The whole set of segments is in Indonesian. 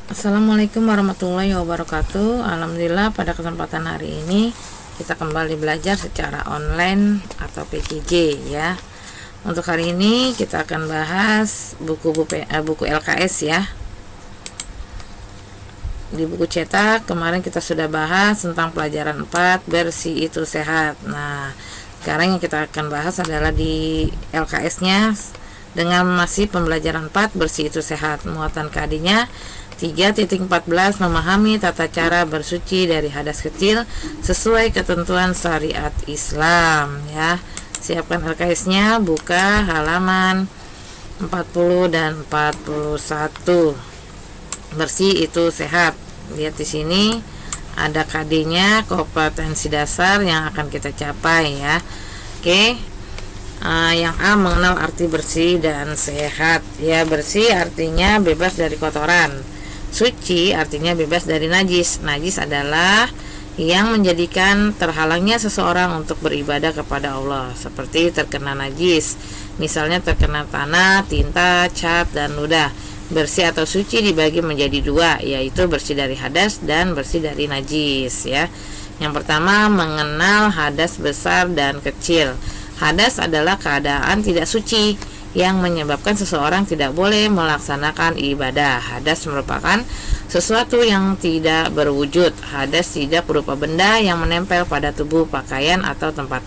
Assalamualaikum warahmatullahi wabarakatuh. Alhamdulillah pada kesempatan hari ini kita kembali belajar secara online atau PJJ ya. Untuk hari ini kita akan bahas buku LKS ya. Di buku cetak kemarin kita sudah bahas tentang pelajaran 4 bersih itu sehat. Nah, sekarang yang kita akan bahas adalah di LKS-nya dengan masih pembelajaran 4 bersih itu sehat. Muatan KD-nya 3.14 memahami tata cara bersuci dari hadas kecil sesuai ketentuan syariat Islam ya. Siapkan LKS-nya, buka halaman 40 dan 41. Bersih itu sehat. Lihat di sini ada KD-nya, kompetensi dasar yang akan kita capai ya. Oke. Yang A, mengenal arti bersih dan sehat ya. Bersih artinya bebas dari kotoran. Suci artinya bebas dari najis. Najis adalah yang menjadikan terhalangnya seseorang untuk beribadah kepada Allah, seperti terkena najis, misalnya terkena tanah, tinta, cat, dan ludah. Bersih atau suci dibagi menjadi dua, yaitu bersih dari hadas dan bersih dari najis ya. Yang pertama, mengenal hadas besar dan kecil. Hadas adalah keadaan tidak suci yang menyebabkan seseorang tidak boleh melaksanakan ibadah. Hadas merupakan sesuatu yang tidak berwujud. Hadas tidak berupa benda yang menempel pada tubuh, pakaian, atau tempat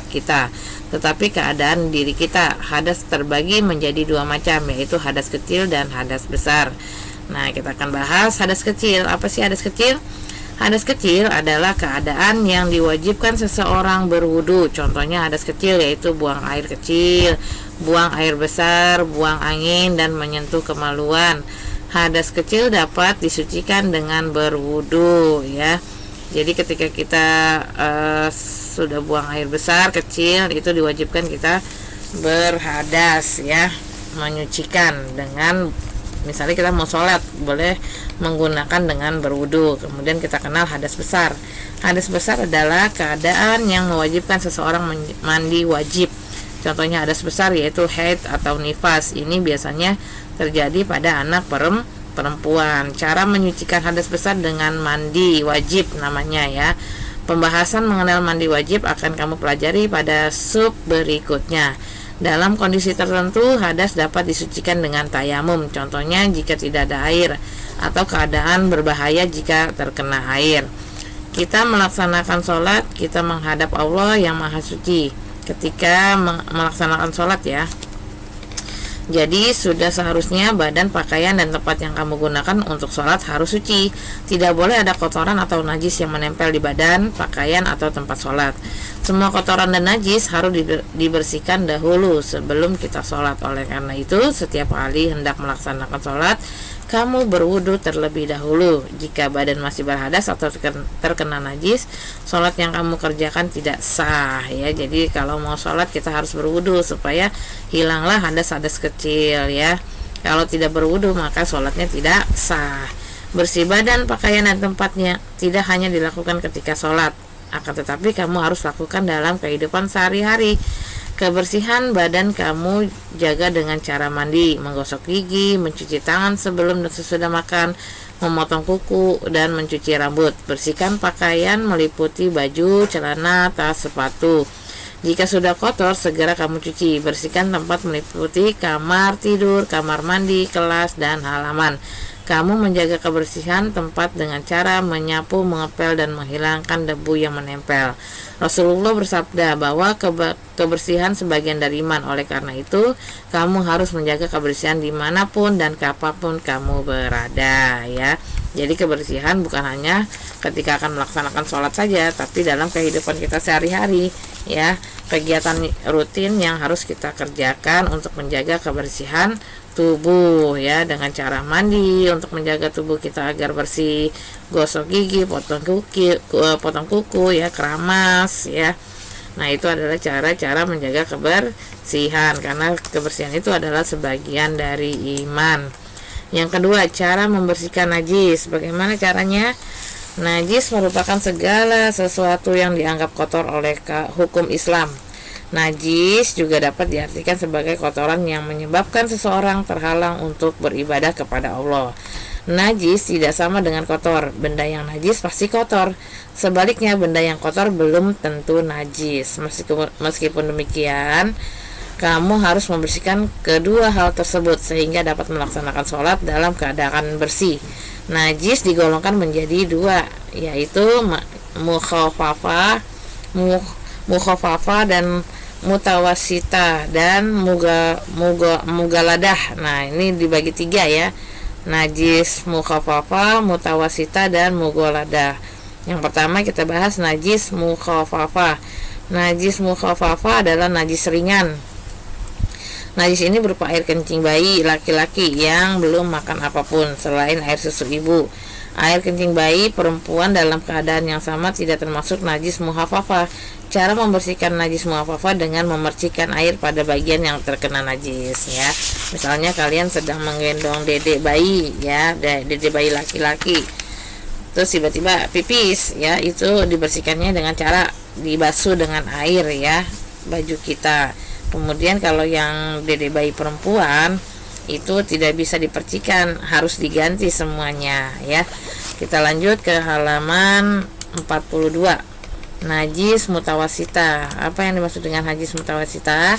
kita, tetapi keadaan diri kita. Hadas terbagi menjadi dua macam, yaitu hadas kecil dan hadas besar. Nah, kita akan bahas hadas kecil. Apa sih hadas kecil? Hadas kecil adalah keadaan yang diwajibkan seseorang berwudu. Contohnya hadas kecil yaitu buang air kecil, buang air besar, buang angin, dan menyentuh kemaluan. Hadas kecil dapat disucikan dengan berwudu ya. Jadi ketika kita sudah buang air besar, kecil, itu diwajibkan kita berhadas ya, menyucikan dengan, misalnya kita mau sholat, boleh menggunakan dengan berwudu. Kemudian kita kenal hadas besar. Hadas besar adalah keadaan yang mewajibkan seseorang mandi wajib. Contohnya hadas besar yaitu haid atau nifas. Ini biasanya terjadi pada anak perempuan. Cara menyucikan hadas besar dengan mandi wajib namanya ya. Pembahasan mengenal mandi wajib akan kamu pelajari pada sub berikutnya. Dalam kondisi tertentu, hadas dapat disucikan dengan tayamum. Contohnya jika tidak ada air, atau keadaan berbahaya jika terkena air. Kita melaksanakan sholat, kita menghadap Allah yang maha suci ketika melaksanakan sholat ya. Jadi sudah seharusnya badan, pakaian, dan tempat yang kamu gunakan untuk sholat harus suci. Tidak boleh ada kotoran atau najis yang menempel di badan, pakaian, atau tempat sholat. Semua kotoran dan najis harus dibersihkan dahulu sebelum kita sholat. Oleh karena itu, setiap kali hendak melaksanakan sholat, kamu berwudu terlebih dahulu. Jika badan masih berhadas atau terkena najis, sholat yang kamu kerjakan tidak sah ya. Jadi kalau mau sholat kita harus berwudu supaya hilanglah hadas-hadas kecil ya. Kalau tidak berwudu maka sholatnya tidak sah. Bersih badan, pakaian, dan tempatnya tidak hanya dilakukan ketika sholat, akan tetapi kamu harus lakukan dalam kehidupan sehari-hari. Kebersihan badan kamu jaga dengan cara mandi, menggosok gigi, mencuci tangan sebelum dan sesudah makan, memotong kuku, dan mencuci rambut. Bersihkan pakaian meliputi baju, celana, tas, sepatu. Jika sudah kotor, segera kamu cuci. Bersihkan tempat meliputi kamar tidur, kamar mandi, kelas, dan halaman. Kamu menjaga kebersihan tempat dengan cara menyapu, mengepel, dan menghilangkan debu yang menempel. Rasulullah bersabda bahwa kebersihan sebagian dari iman. Oleh karena itu, kamu harus menjaga kebersihan dimanapun dan kapanpun kamu berada ya. Jadi kebersihan bukan hanya ketika akan melaksanakan sholat saja, tapi dalam kehidupan kita sehari-hari ya. Kegiatan rutin yang harus kita kerjakan untuk menjaga kebersihan tubuh ya, dengan cara mandi untuk menjaga tubuh kita agar bersih, gosok gigi, potong kuku ya, keramas ya. Nah, itu adalah cara-cara menjaga kebersihan, karena kebersihan itu adalah sebagian dari iman. Yang kedua, cara membersihkan najis. Bagaimana caranya? Najis merupakan segala sesuatu yang dianggap kotor oleh hukum Islam. Najis juga dapat diartikan sebagai kotoran yang menyebabkan seseorang terhalang untuk beribadah kepada Allah. Najis tidak sama dengan kotor. Benda yang najis pasti kotor. Sebaliknya, benda yang kotor belum tentu najis. Meskipun demikian, kamu harus membersihkan kedua hal tersebut sehingga dapat melaksanakan sholat dalam keadaan bersih. Najis digolongkan menjadi dua, yaitu mukhafafah dan mutawasita dan mugaladah. Nah, ini dibagi tiga ya. Najis mukhafafah, mutawasita, dan mugaladah. Yang pertama kita bahas najis mukhafafah. Najis mukhafafah adalah najis ringan. Najis ini berupa air kencing bayi laki-laki yang belum makan apapun selain air susu ibu. Air kencing bayi perempuan dalam keadaan yang sama tidak termasuk najis mukhafafah. Cara membersihkan najis mukhafafah dengan memercikkan air pada bagian yang terkena najis ya. Misalnya kalian sedang menggendong dedek bayi ya, dedek bayi laki-laki. Terus tiba-tiba pipis ya, itu dibersihkannya dengan cara dibasuh dengan air ya baju kita. Kemudian kalau yang dedek bayi perempuan itu tidak bisa dipercikan, harus diganti semuanya ya. Kita lanjut ke halaman 42. Najis mutawasita. Apa yang dimaksud dengan najis mutawasita?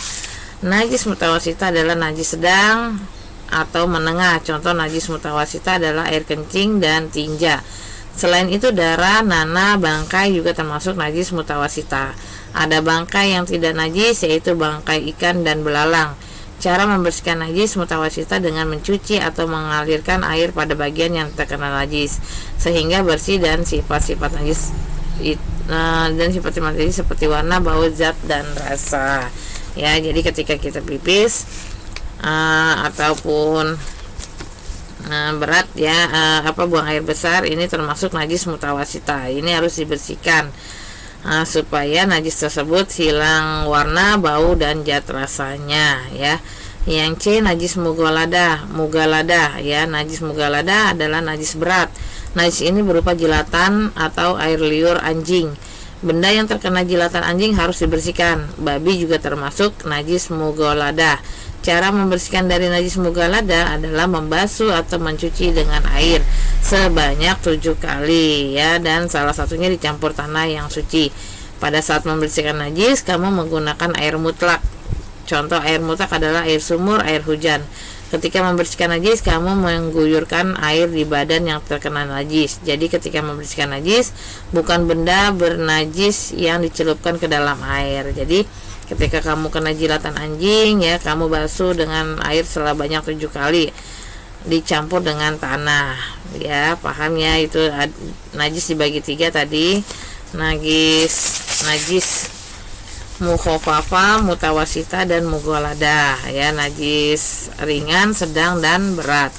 Najis mutawasita adalah najis sedang atau menengah. Contoh najis mutawasita adalah air kencing dan tinja. Selain itu darah, nanah, bangkai juga termasuk najis mutawasita. Ada bangkai yang tidak najis, yaitu bangkai ikan dan belalang. Cara membersihkan najis mutawasita dengan mencuci atau mengalirkan air pada bagian yang terkena najis sehingga bersih, dan sifat-sifat najis seperti warna, bau, zat, dan rasa. Ya, jadi ketika kita pipis ataupun berat ya, buang air besar, ini termasuk najis mutawasita. Ini harus dibersihkan supaya najis tersebut hilang warna, bau, dan zat rasanya ya. Yang C, najis mugaladah ya. Najis mugaladah adalah najis berat. Najis ini berupa jilatan atau air liur anjing. Benda yang terkena jilatan anjing harus dibersihkan. Babi juga termasuk najis mugaladah. Cara membersihkan dari najis mugaladah adalah membasuh atau mencuci dengan air sebanyak 7 kali ya, dan salah satunya dicampur tanah yang suci. Pada saat membersihkan najis, kamu menggunakan air mutlak. Contoh air mutlak adalah air sumur, air hujan. Ketika membersihkan najis, kamu mengguyurkan air di badan yang terkena najis. Jadi ketika membersihkan najis, bukan benda bernajis yang dicelupkan ke dalam air. Jadi ketika kamu kena jilatan anjing ya, kamu basuh dengan air sebanyak 7 kali dicampur dengan tanah ya. Paham ya, itu najis dibagi 3 tadi. Najis mukhafafah, mutawasita, dan mugaladah ya. Najis ringan, sedang, dan berat.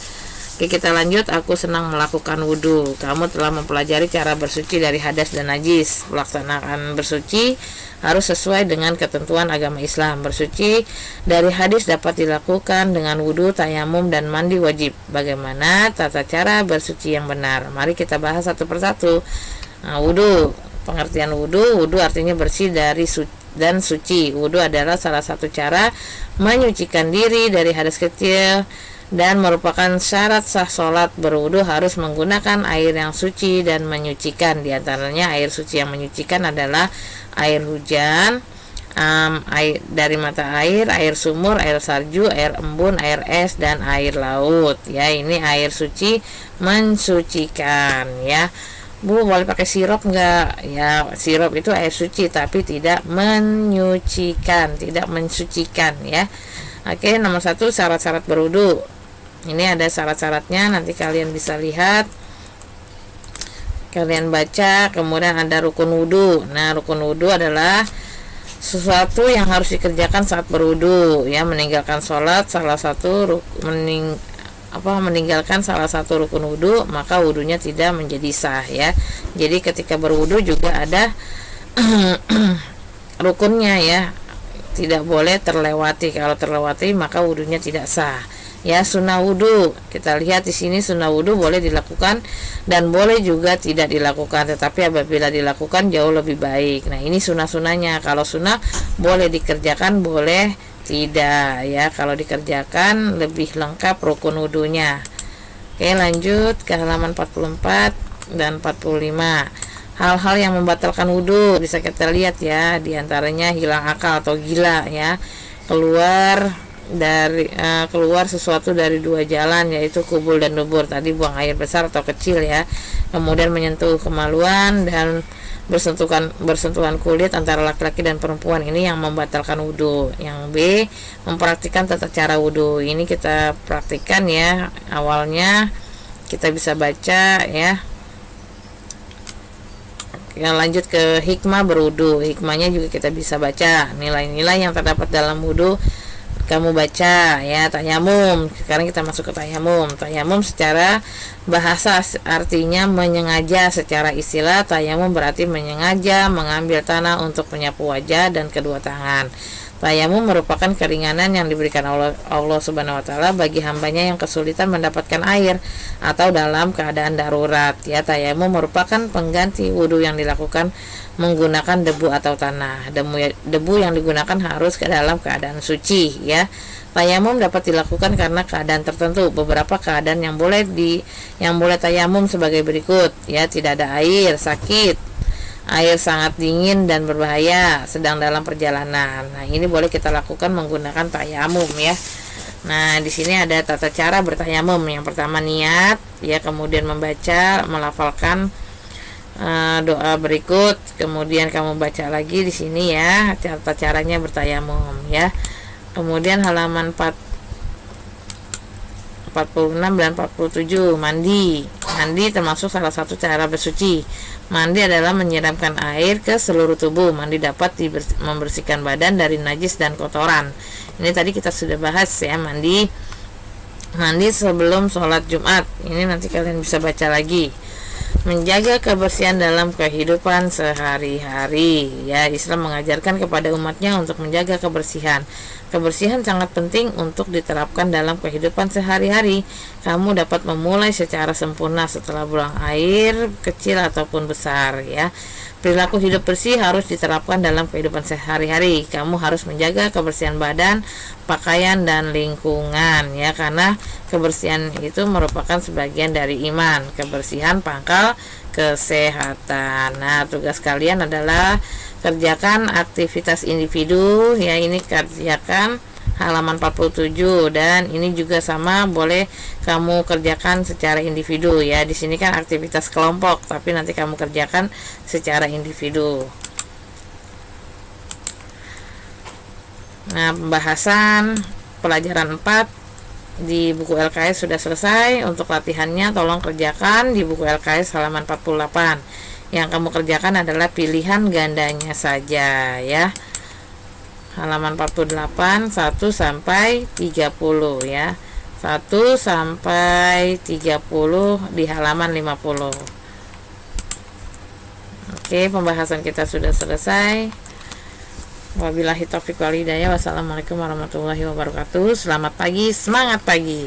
Oke, kita lanjut. Aku senang melakukan wudhu. Kamu telah mempelajari cara bersuci dari hadas dan najis. Pelaksanaan bersuci harus sesuai dengan ketentuan agama Islam. Bersuci dari hadis dapat dilakukan dengan wudhu, tayamum, dan mandi wajib. Bagaimana tata cara bersuci yang benar? Mari kita bahas satu persatu. Wudhu, pengertian wudhu. Wudhu artinya bersih dari dan suci. Wudhu adalah salah satu cara menyucikan diri dari hadas kecil dan merupakan syarat sah sholat. Berwudu harus menggunakan air yang suci dan menyucikan. Di antaranya air suci yang menyucikan adalah air hujan, air dari mata air sumur, air salju, air embun, air es, dan air laut ya. Ini air suci mensucikan ya. Bu, boleh pakai sirup enggak? Ya, sirup itu air suci tapi tidak menyucikan, tidak mensucikan ya. Oke, nomor 1 syarat-syarat berwudu. Ini ada syarat-syaratnya, nanti kalian bisa lihat, kalian baca. Kemudian ada rukun wudu. Nah, rukun wudu adalah sesuatu yang harus dikerjakan saat berwudu ya. Meninggalkan sholat meninggalkan salah satu rukun wudu, maka wudunya tidak menjadi sah ya. Jadi ketika berwudu juga ada rukunnya ya, tidak boleh terlewati. Kalau terlewati maka wudunya tidak sah ya. Sunnah wudu, kita lihat di sini sunnah wudu boleh dilakukan dan boleh juga tidak dilakukan, tetapi apabila dilakukan jauh lebih baik. Nah, ini sunnah-sunnahnya. Kalau sunnah boleh dikerjakan, boleh tidak ya. Kalau dikerjakan lebih lengkap rukun wudunya. Oke, lanjut ke halaman 44 dan 45. Hal-hal yang membatalkan wudhu bisa kita lihat ya, diantaranya hilang akal atau gila ya, keluar sesuatu dari dua jalan, yaitu kubul dan dubur. Tadi buang air besar atau kecil ya. Kemudian menyentuh kemaluan dan bersentuhan kulit antara laki-laki dan perempuan, ini yang membatalkan wudhu. Yang B, mempraktikkan tata cara wudhu. Ini kita praktikkan ya. Awalnya kita bisa baca ya. Yang lanjut ke hikmah berwudhu. Hikmahnya juga kita bisa baca. Nilai-nilai yang terdapat dalam wudhu kamu baca ya. Tayamum, sekarang kita masuk ke tayamum. Tayamum secara bahasa artinya menyengaja. Secara istilah tayamum berarti menyengaja mengambil tanah untuk menyapu wajah dan kedua tangan. Tayamum merupakan keringanan yang diberikan Allah Subhanahu wa taala bagi hambanya yang kesulitan mendapatkan air atau dalam keadaan darurat ya. Tayamum merupakan pengganti wudhu yang dilakukan menggunakan debu atau tanah. Debu yang digunakan harus ke dalam keadaan suci ya. Tayamum dapat dilakukan karena keadaan tertentu. Beberapa keadaan yang boleh tayamum sebagai berikut ya: tidak ada air, sakit, air sangat dingin dan berbahaya, sedang dalam perjalanan. Nah, ini boleh kita lakukan menggunakan tayamum ya. Nah, di sini ada tata cara bertayamum. Yang pertama niat ya, kemudian membaca, melafalkan doa berikut, kemudian kamu baca lagi di sini ya tata caranya bertayamum ya. Kemudian halaman 46 dan 47, mandi. Mandi termasuk salah satu cara bersuci. Mandi adalah menyiramkan air ke seluruh tubuh. Mandi dapat membersihkan badan dari najis dan kotoran. Ini tadi kita sudah bahas ya, mandi sebelum sholat Jumat. Ini nanti kalian bisa baca lagi. Menjaga kebersihan dalam kehidupan sehari-hari ya. Islam mengajarkan kepada umatnya untuk menjaga kebersihan. Kebersihan sangat penting untuk diterapkan dalam kehidupan sehari-hari. Kamu dapat memulai secara sempurna setelah buang air kecil ataupun besar ya. Perilaku hidup bersih harus diterapkan dalam kehidupan sehari-hari. Kamu harus menjaga kebersihan badan, pakaian, dan lingkungan ya, karena kebersihan itu merupakan sebagian dari iman. Kebersihan pangkal kesehatan. Nah, tugas kalian adalah kerjakan aktivitas individu ya. Ini kerjakan halaman 47, dan ini juga sama, boleh kamu kerjakan secara individu ya. Di sini kan aktivitas kelompok, tapi nanti kamu kerjakan secara individu. Nah, pembahasan pelajaran 4 di buku LKS sudah selesai. Untuk latihannya tolong kerjakan di buku LKS halaman 48. Yang kamu kerjakan adalah pilihan gandanya saja ya. Halaman 48 1 sampai 30 ya. 1 sampai 30 di halaman 50. Oke, pembahasan kita sudah selesai. Wabillahi taufiq wal hidayah. Wassalamualaikum warahmatullahi wabarakatuh. Selamat pagi, semangat pagi.